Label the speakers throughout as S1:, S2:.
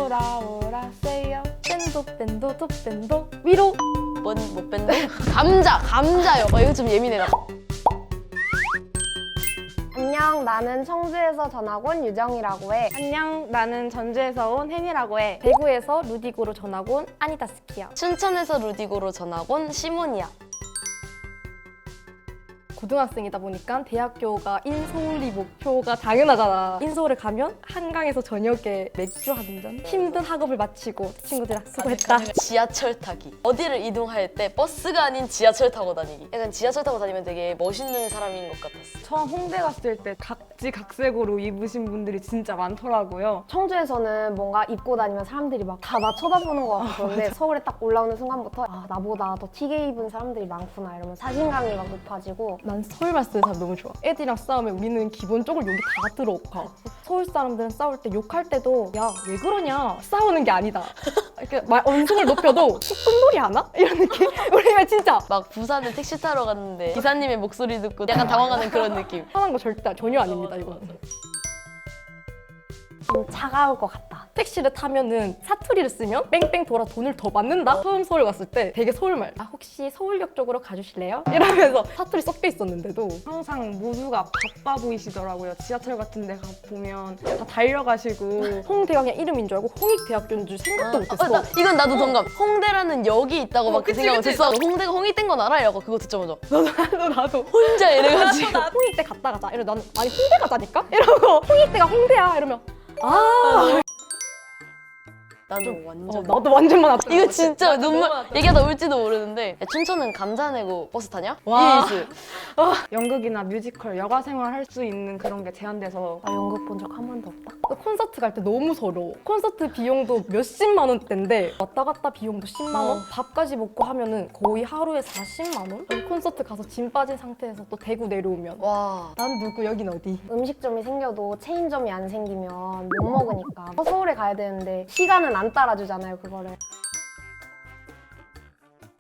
S1: 오라 오라 세요. 뺀도 뺀도 도 뺀도 위로.
S2: 못 뺀데? 감자요. 이거 좀 예민해라.
S3: 안녕, 나는 청주에서 전학 온 유정이라고 해.
S1: 안녕, 나는 전주에서 온 혜니라고 해. 대구에서 루디고로 전학 온 아니다스키야.
S2: 춘천에서 루디고로 전학 온 시몬이야.
S1: 고등학생이다 보니까 대학교가 인서울이 목표가 당연하잖아. 인서울에 가면 한강에서 저녁에 맥주 한 잔, 힘든 학업을 마치고 친구들이랑 수고했다.
S2: 지하철 타기. 어디를 이동할 때 버스가 아닌 지하철 타고 다니기. 약간 지하철 타고 다니면 되게 멋있는 사람인 것 같았어.
S4: 처음 홍대 갔을 때 각지각색으로 입으신 분들이 진짜 많더라고요.
S3: 청주에서는 뭔가 입고 다니면 사람들이 막 다 나 쳐다보는 것 같고 그런데 서울에 딱 올라오는 순간부터 아, 나보다 더 튀게 입은 사람들이 많구나 이러면 자신감이 막 높아지고
S1: 난 서울말 쓰는 사람 너무 좋아. 애들이랑 싸우면 우리는 기본적으로 욕이 다 들어가. 서울 사람들은 싸울 때 욕할 때도 야, 왜 그러냐? 싸우는 게 아니다. 이렇게 언성을 높여도 쑥분놀이 하나? 이런 느낌? 우리가 진짜
S2: 막 부산에 택시 타러 갔는데 기사님의 목소리 듣고 약간 당황하는 그런 느낌.
S1: 화난 거 절대 전혀 아닙니다, 이거는.
S3: 좀 차가울 것 같다.
S1: 택시를 타면은 사투리를 쓰면 뺑뺑 돌아 돈을 더 받는다? 처음 서울 갔을 때 되게 서울말. 아, 혹시 서울역 쪽으로 가주실래요? 이러면서 사투리 섞여 있었는데도
S4: 항상 모두가 바빠 보이시더라고요. 지하철 같은 데 보면 다 달려가시고
S1: 홍대가 그냥 이름인 줄 알고 홍익대학교인 줄 생각도 못했어.
S2: 이건 나도 동감. 홍대라는 역이 있다고 막 그 생각을 했어. 홍대가 홍익대인 건 알아요? 그거 듣자마자
S1: 나도.
S2: 혼자 이래가지고.
S1: 홍익대 갔다 가자. 이러면 나는 아니 홍대 가자니까? 이러고 홍익대가 홍대야. 이러면 아
S2: 나는 완전
S1: 나도 완전 많았다.
S2: 이거 진짜 눈물 얘기하다 울지도 모르는데 야, 춘천은 감자 내고 버스 타냐?
S1: 와.
S2: 이리스.
S4: 연극이나 뮤지컬, 여가 생활 할 수 있는 그런 게 제한돼서
S3: 나 연극 본 적 한 번도 없다.
S1: 콘서트 갈 때 너무 서러워. 콘서트 비용도 몇십만 원대인데 왔다 갔다 비용도 10만 원? 밥까지 먹고 하면은 거의 하루에 40만 원? 콘서트 가서 짐 빠진 상태에서 또 대구 내려오면
S2: 와.
S1: 난 누구 여긴 어디?
S3: 음식점이 생겨도 체인점이 안 생기면 못 먹으니까 서울에 가야 되는데 시간은 안 따라주잖아요, 그거를.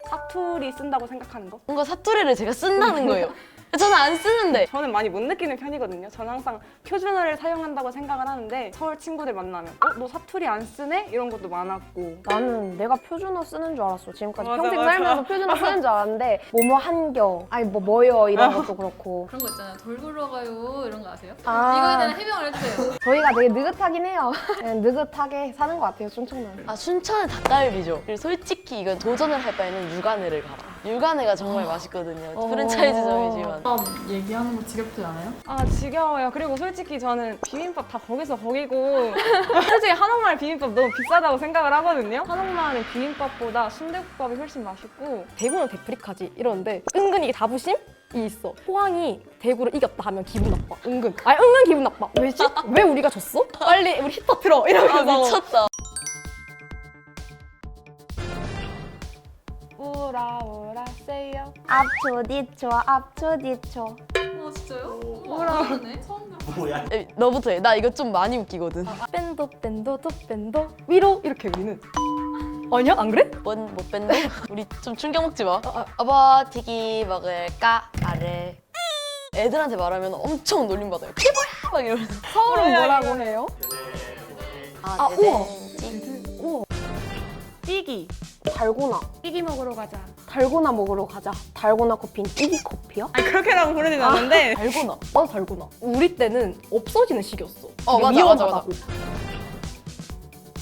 S4: 사투리 쓴다고 생각하는 거?
S2: 뭔가 사투리를 제가 쓴다는 거예요. 저는 안 쓰는데.
S4: 저는 많이 못 느끼는 편이거든요. 저는 항상 표준어를 사용한다고 생각을 하는데 서울 친구들 만나면 너 사투리 안 쓰네? 이런 것도 많았고
S3: 나는 내가 표준어 쓰는 줄 알았어. 지금까지
S4: 맞아,
S3: 평생
S4: 맞아.
S3: 살면서 표준어 쓰는 줄 알았는데 뭐뭐 한겨, 아니 뭐요 이런 것도 그렇고
S5: 그런 거 있잖아요. 돌 굴러가요 이런 거 아세요?
S3: 아.
S5: 이거에 대한 해명을 해주세요.
S3: 저희가 되게 느긋하긴 해요. 그냥 느긋하게 사는 것 같아요, 춘천은.
S2: 아 춘천은 닭갈비죠. 그리고 솔직히 이건 도전을 할 바에는 육안회를 가라. 육안회가 정말 맛있거든요. 프랜차이즈점이지만.
S5: 얘기하는 거 지겹지 않아요?
S4: 아 지겨워요. 그리고 솔직히 저는 비빔밥 다 거기서 거기고 솔직히 한옥마을 비빔밥 너무 비싸다고 생각을 하거든요. 한옥마을은 비빔밥보다 순대국밥이 훨씬 맛있고
S1: 대구는 데프리카지 이러는데 은근 이게 자부심이 있어. 포항이 대구를 이겼다 하면 기분 나빠. 은근. 아니 은근 기분 나빠. 왜지? 왜 우리가 졌어? 빨리 우리 히터 틀어
S2: 아
S1: 이러면서.
S2: 미쳤다.
S1: 오라 오라 세요.
S3: 앞초 뒤초 앞초 뒤초.
S5: 어 진짜요? 뭐라네? 처음 들어.
S2: 에, 너부터 해. 나 이거 좀 많이 웃기거든.
S1: 뺀도 뺀도 도 뺀도 위로 이렇게 우리는. 아니야? 안 그래?
S2: 못 뺀데? 우리 좀 충격 먹지 마.
S1: 아.
S2: 어버튀기 먹을까? 아래. 애들한테 말하면 엄청 놀림받아요. 그게 뭐야? 막 이러면서.
S1: 서울은 뭐라고 해요?
S2: 아,
S1: 우와.
S2: 대댄지.
S4: 삐기
S3: 달고나.
S4: 삐기 먹으러 가자.
S3: 달고나 먹으러 가자. 달고나 커피는 삐기 커피요?
S4: 아니 그렇게라고 부르진 않는데
S1: 달고나. 맞아 달고나. 우리 때는 없어지는 시기였어.
S2: 어, 맞아,
S1: 위험하다고.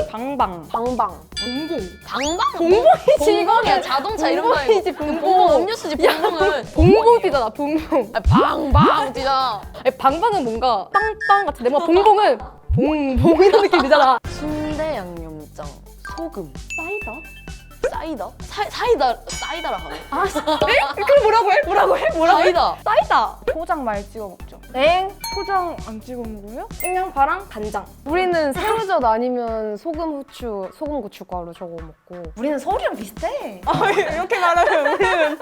S4: 방방
S3: 방방.
S1: 봉봉.
S2: 방방?
S1: 봉봉이지
S2: 봉봉이야. 자동차 이런 거 아니고.
S1: 봉봉이지 봉봉.
S2: 봉봉 음료수지 봉봉은.
S1: 봉봉 뛰잖아 봉봉.
S2: 아, 방방 뛰잖아.
S1: 아니, 방방은 뭔가 빵빵 같은데 뭔가 봉봉은 봉봉 이런 느낌이잖아.
S2: 순대 양념장, 소금,
S1: 사이다?
S2: 사이다? 사이다라 하네.
S1: 그럼 뭐라고 해? 뭐라고 해? 뭐라고 해?
S2: 사이다.
S1: 사이다.
S4: 포장 많이 찍어 먹죠.
S1: 엥?
S4: 포장 안 찍어 먹어요?
S1: 생양파랑 간장.
S3: 우리는 새우젓 아니면 소금 후추, 소금 고춧가루 저거 먹고.
S1: 우리는 서울이랑 비슷해.
S4: 이렇게 말하면 우리는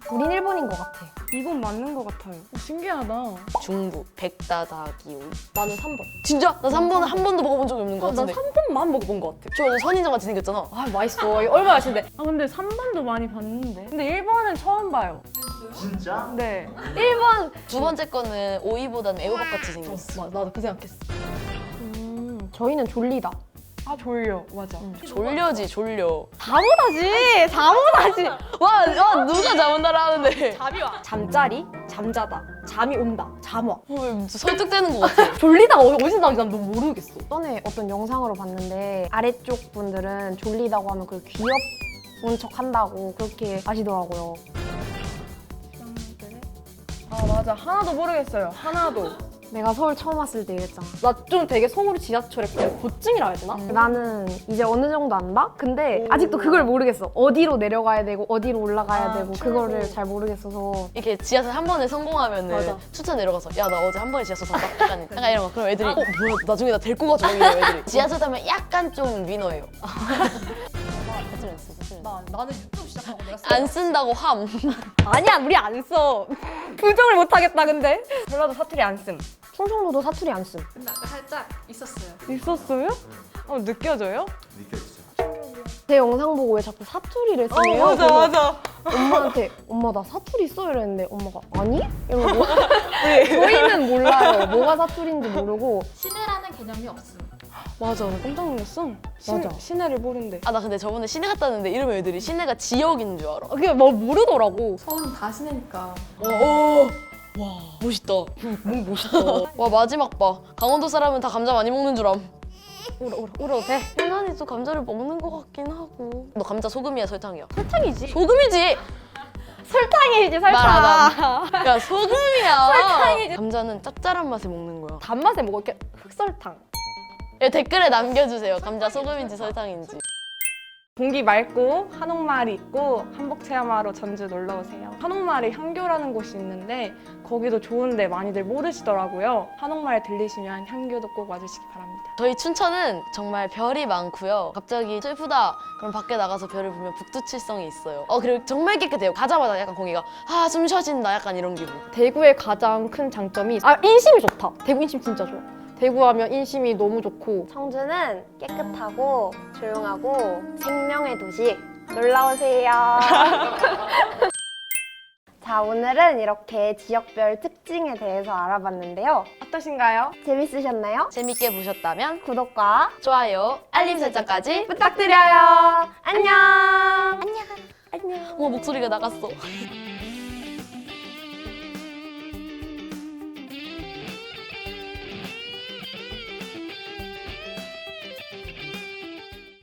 S3: 우린 일본인 것 같아.
S4: 이건 맞는 것 같아요. 신기하다.
S2: 중부 백다다기오.
S1: 나는 3번.
S2: 진짜? 나 3번을 한 번도 먹어본 적이 없는 것
S1: 난
S2: 같은데.
S1: 3번만 먹어본 것 같아.
S2: 저 선인장 같이 생겼잖아.
S1: 아 맛있어. 이거 얼마나 맛있는데.
S4: 아 근데 3번도 많이 봤는데. 근데 1번은 처음 봐요.
S6: 진짜?
S4: 네.
S1: 1번.
S2: 두 번째 거는 오이보다는 애호박 같이 생겼어.
S1: 나도 그 생각했어.
S3: 저희는 졸리다.
S1: 아 졸려. 맞아.
S2: 졸려지 졸려.
S1: 자보다지. 자보다지.
S2: 와 누가 자문다라 하는데.
S1: 잠이 와. 잠자리, 잠자다, 잠이 온다, 잠 와.
S2: 왜 설득되는 것 같아.
S1: 졸리다가 어디서 나오는지 난 너무 모르겠어.
S3: 전에 어떤 영상으로 봤는데 아래쪽 분들은 졸리다고 하면 그 귀여운 척 한다고 그렇게 하시더라고요.
S4: 아 맞아 하나도 모르겠어요. 하나도.
S3: 내가 서울 처음 왔을 때 이랬잖아.
S1: 나 좀 되게 서울 지하철에 그냥 고증이라 해야 되나?
S3: 나는 이제 어느 정도 안다? 근데 아직도 그걸 모르겠어. 어디로 내려가야 되고 어디로 올라가야 되고 그거를 잘 모르겠어서.
S2: 이렇게 지하철 한 번에 성공하면은
S1: 맞아.
S2: 추천 내려가서 야 나 어제 한 번에 지하철 탔다. 약간 이런 거. 그럼 애들이 뭐야 나중에 나 데리고 가줘 이래요 애들이. 지하철 타면 약간 좀 위너예요. 사투리 안 써, 사투리 안 써.
S5: 나는 유튜브 시작하고 내가
S2: 안 쓴다고 함.
S1: 아니야, 우리 안 써. 부정을 못 하겠다, 근데.
S4: 전라도 사투리 안 씀.
S3: 충청도도 사투리 안 쓴.
S5: 근데 아까 살짝 있었어요.
S4: 있었어요? 느껴져요?
S6: 느껴지죠.
S3: 제 영상 보고 왜 자꾸 사투리를 쓰네요?
S4: 맞아
S3: 그래서
S4: 맞아.
S3: 엄마한테 엄마 나 사투리 써 이랬는데 엄마가 아니? 이러고 저희는 몰라요. 뭐가 사투리인지 모르고.
S5: 시내라는 개념이 없음.
S4: 맞아 나 깜짝 놀랐어.
S3: 맞아.
S4: 시내를 모른대.
S2: 아 나 근데 저번에 시내 갔다 왔는데 이러면 애들이 시내가 지역인 줄 알아.
S1: 그게 뭐 모르더라고.
S5: 서울은 다 시내니까.
S2: 와 멋있다. 너무 멋있다. 와 마지막 봐. 강원도 사람은 다 감자 많이 먹는 줄 암.
S1: 울어도 돼?
S2: 유난히 또 감자를 먹는 것 같긴 하고. 너 감자 소금이야 설탕이야?
S1: 설탕이지.
S2: 소금이지.
S1: 설탕이지,
S2: 말하다.
S1: 설탕.
S2: 야 소금이야.
S1: 설탕이지.
S2: 감자는 짭짤한 맛에 먹는 거야.
S1: 단맛에 먹어, 이렇게 흑설탕.
S2: 야, 댓글에 남겨주세요. 감자 소금인지 설탕인지.
S4: 공기 맑고 한옥마을이 있고 한복 체험하러 전주 놀러 오세요. 한옥마을에 향교라는 곳이 있는데 거기도 좋은데 많이들 모르시더라고요. 한옥마을 들리시면 향교도 꼭 와주시기 바랍니다.
S2: 저희 춘천은 정말 별이 많고요. 갑자기 슬프다. 그럼 밖에 나가서 별을 보면 북두칠성이 있어요. 그리고 정말 깨끗해요. 가자마자 약간 공기가 숨 쉬어진다 약간 이런 기분.
S1: 대구의 가장 큰 장점이 인심이 좋다. 대구 인심 진짜 좋아. 대구 하면 인심이 너무 좋고.
S3: 청주는 깨끗하고 조용하고 생명의 도시. 놀러 오세요. 자, 오늘은 이렇게 지역별 특징에 대해서 알아봤는데요.
S4: 어떠신가요?
S3: 재밌으셨나요?
S2: 재밌게 보셨다면
S3: 구독과
S2: 좋아요, 알림 설정까지.
S3: 부탁드려요. 안녕.
S2: 어머 목소리가 나갔어.